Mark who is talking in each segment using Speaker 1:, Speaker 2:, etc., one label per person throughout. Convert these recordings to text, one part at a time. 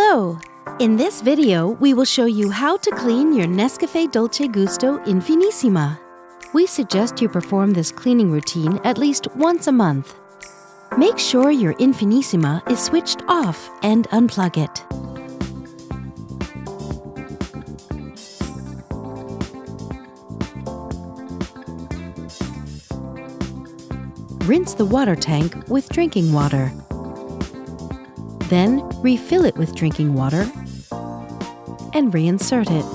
Speaker 1: Hello! In this video, we will show you how to clean your NESCAFÉ Dolce Gusto Infinissima. We suggest you perform this cleaning routine at least once a month. Make sure your Infinissima is switched off and unplug it. Rinse the water tank with drinking water. Then refill it with drinking water and reinsert it.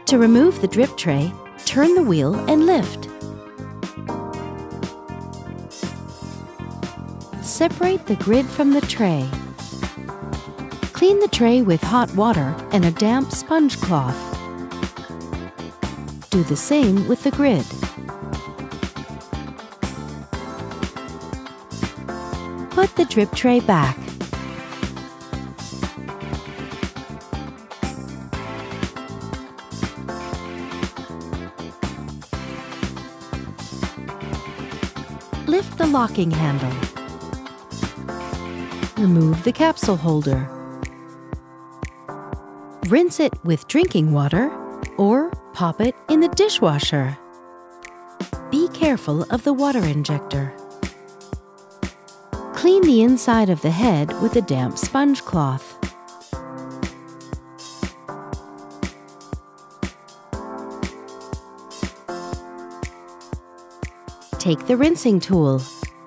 Speaker 1: To remove the drip tray, turn the wheel and lift. Separate the grid from the tray. Clean the tray with hot water and a damp sponge cloth. Do the same with the grid. Put the drip tray back. Lift the locking handle. Remove the capsule holder. Rinse it with drinking water or pop it in the dishwasher. Be careful of the water injector. Clean the inside of the head with a damp sponge cloth. Take the rinsing tool.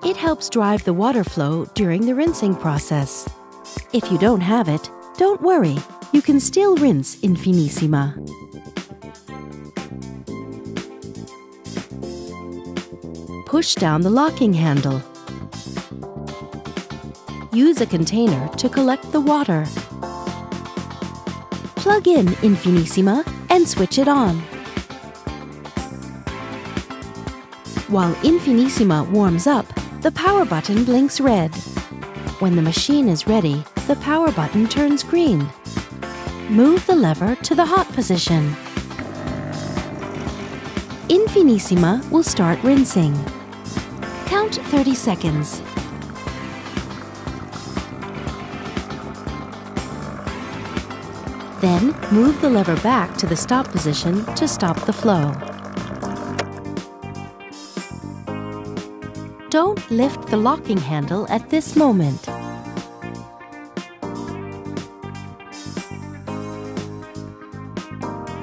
Speaker 1: It helps drive the water flow during the rinsing process. If you don't have it, don't worry. You can still rinse Infinissima. Push down the locking handle. Use a container to collect the water. Plug in Infinissima and switch it on. While Infinissima warms up, the power button blinks red. When the machine is ready, the power button turns green. Move the lever to the hot position. Infinissima will start rinsing. Count 30 seconds. Then, move the lever back to the stop position to stop the flow. Don't lift the locking handle at this moment.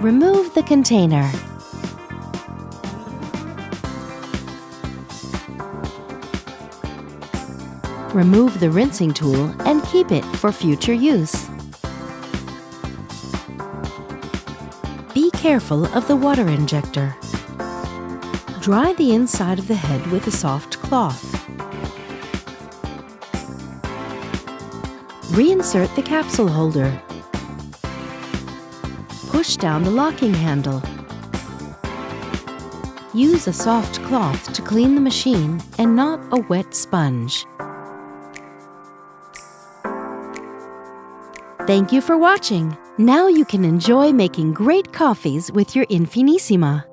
Speaker 1: Remove the container. Remove the rinsing tool and keep it for future use. Be careful of the water injector. Dry the inside of the head with a soft cloth. Reinsert the capsule holder. Push down the locking handle. Use a soft cloth to clean the machine and not a wet sponge. Thank you for watching. Now you can enjoy making great coffees with your Infinissima.